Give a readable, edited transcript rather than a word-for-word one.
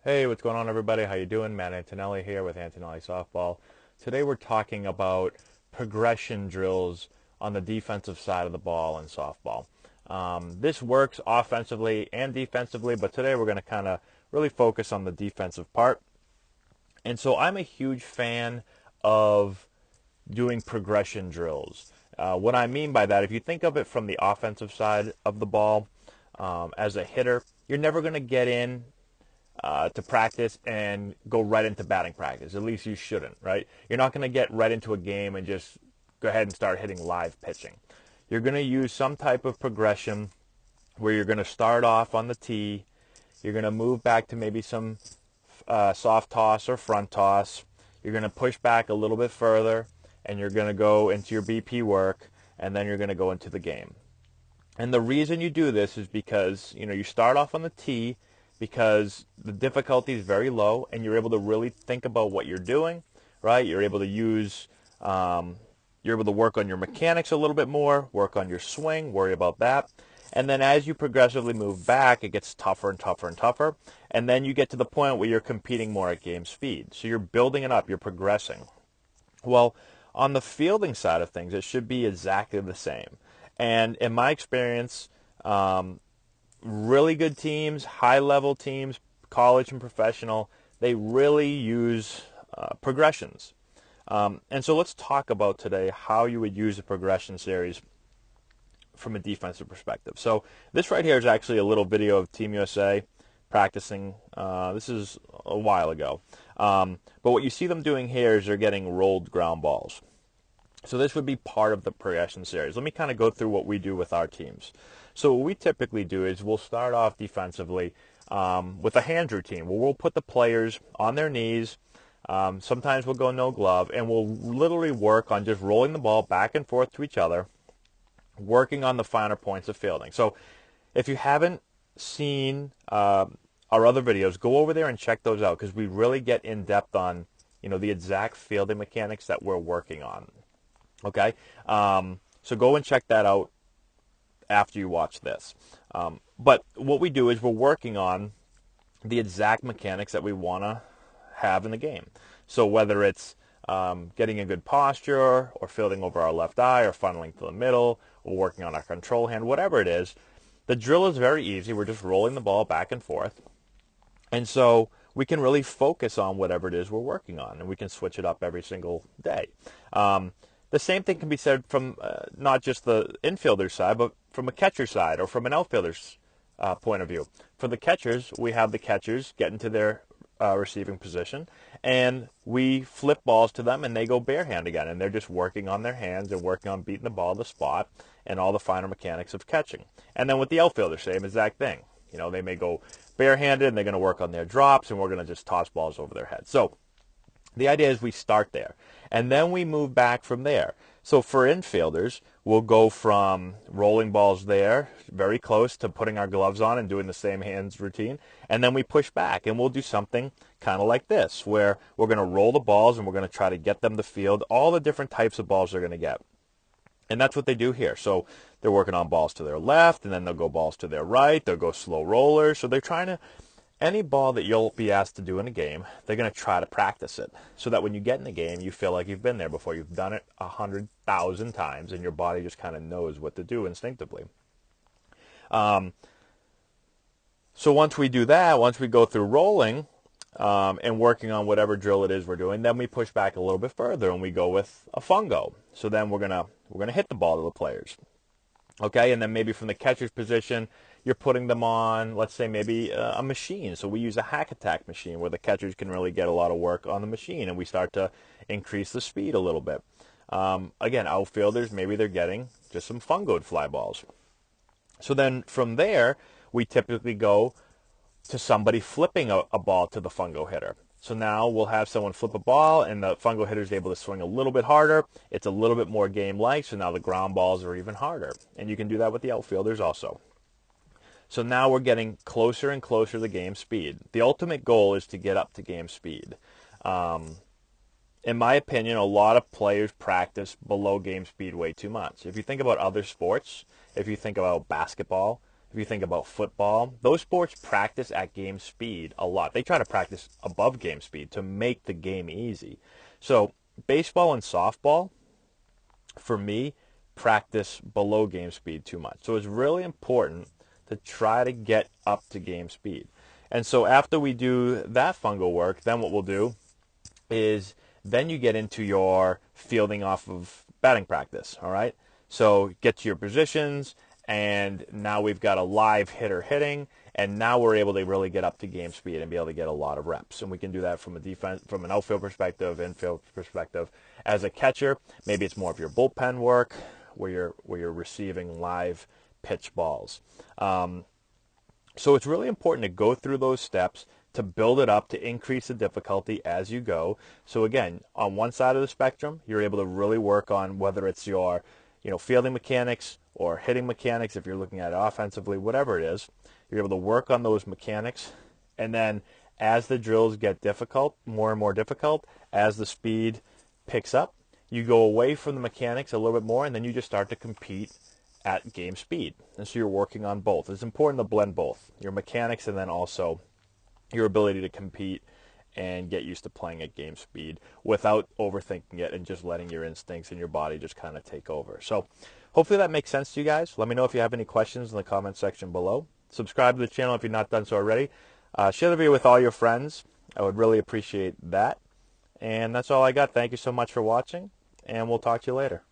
Hey, what's going on, everybody? How you doing? Matt Antonelli here with Antonelli Softball. Today we're talking about progression drills on the defensive side of the ball in softball. This works offensively and defensively, but today we're going to kind of really focus on the defensive part. And so I'm a huge fan of doing progression drills. What I mean by that, if you think of it from the offensive side of the ball, as a hitter, you're never going to get in to practice and go right into batting practice. At least you shouldn't, right? You're not going to get right into a game and just go ahead and start hitting live pitching. You're going to use some type of progression where you're going to start off on the tee. You're going to move back to maybe some soft toss or front toss. You're going to push back a little bit further, and you're going to go into your BP work, and then you're going to go into the game. And the reason you do this is because, you start off on the tee because the difficulty is very low and you're able to really think about what you're doing, right? You're able to you're able to work on your mechanics a little bit more, work on your swing, worry about that. And then as you progressively move back, it gets tougher and tougher and tougher. And then you get to the point where you're competing more at game speed. So you're building it up, you're progressing. Well, on the fielding side of things, it should be exactly the same. And in my experience, really good teams, high-level teams, college and professional, they really use progressions. And so let's talk about today how you would use a progression series from a defensive perspective. So this right here is actually a little video of Team USA practicing. This is a while ago. But what you see them doing here is they're getting rolled ground balls. So this would be part of the progression series. Let me kind of go through what we do with our teams. So what we typically do is we'll start off defensively with a hands routine where we'll put the players on their knees. Sometimes we'll go no glove, and we'll literally work on just rolling the ball back and forth to each other, working on the finer points of fielding. So if you haven't seen our other videos, go over there and check those out because we really get in depth on the exact fielding mechanics that we're working on. Okay, so go and check that out after you watch this. But what we do is we're working on the exact mechanics that we want to have in the game. So whether it's getting a good posture or fielding over our left eye or funneling to the middle or working on our control hand, whatever it is, the drill is very easy. We're just rolling the ball back and forth. And so we can really focus on whatever it is we're working on, and we can switch it up every single day. The same thing can be said from not just the infielder side, but from a catcher side or from an outfielder's point of view. For the catchers, we have the catchers get into their receiving position, and we flip balls to them, and they go bare hand again, and they're just working on their hands and working on beating the ball to the spot and all the finer mechanics of catching. And then with the outfielder, same exact thing. They may go barehanded, and they're going to work on their drops, and we're going to just toss balls over their head. So the idea is we start there, and then we move back from there. So for infielders, we'll go from rolling balls there, very close to putting our gloves on and doing the same hands routine, and then we push back, and we'll do something kind of like this, where we're going to roll the balls, and we're going to try to get them to field all the different types of balls they're going to get. And that's what they do here. So they're working on balls to their left, and then they'll go balls to their right. They'll go slow rollers. So they're trying to any ball that you'll be asked to do in a game, they're going to try to practice it so that when you get in the game, you feel like you've been there before. You've done it 100,000 times, and your body just kind of knows what to do instinctively. So once we do that, once we go through rolling and working on whatever drill it is we're doing, then we push back a little bit further, and we go with a fungo. So then we're gonna hit the ball to the players. Okay, and then maybe from the catcher's position, you're putting them on, let's say, maybe a machine. So we use a hack attack machine where the catchers can really get a lot of work on the machine, and we start to increase the speed a little bit. Again, outfielders, maybe they're getting just some fungoed fly balls. So then from there, we typically go to somebody flipping a ball to the fungo hitter. So now we'll have someone flip a ball, and the fungo hitter is able to swing a little bit harder. It's a little bit more game-like, so now the ground balls are even harder. And you can do that with the outfielders also. So now we're getting closer and closer to game speed. The ultimate goal is to get up to game speed. In my opinion, a lot of players practice below game speed way too much. If you think about other sports, if you think about basketball, if you think about football, those sports practice at game speed a lot. They try to practice above game speed to make the game easy. So baseball and softball, for me, practice below game speed too much. So it's really important to try to get up to game speed. And so after we do that fungal work, then what we'll do is then you get into your fielding off of batting practice, all right? So get to your positions, and now we've got a live hitter hitting, and now we're able to really get up to game speed and be able to get a lot of reps. And we can do that from a defense, from an outfield perspective, infield perspective. As a catcher, maybe it's more of your bullpen work where you're receiving live pitch balls. So it's really important to go through those steps to build it up, to increase the difficulty as you go. So again, on one side of the spectrum, you're able to really work on whether it's your, fielding mechanics or hitting mechanics, if you're looking at it offensively, whatever it is, you're able to work on those mechanics. And then as the drills get difficult, more and more difficult, as the speed picks up, you go away from the mechanics a little bit more, and then you just start to compete at game speed. And so you're working on both. It's important to blend both, your mechanics and then also your ability to compete and get used to playing at game speed without overthinking it and just letting your instincts and your body just kind of take over. So hopefully that makes sense to you guys. Let me know if you have any questions in the comment section below. Subscribe to the channel if you're not done so already. Share the video with all your friends. I would really appreciate that. And that's all I got. Thank you so much for watching, and we'll talk to you later.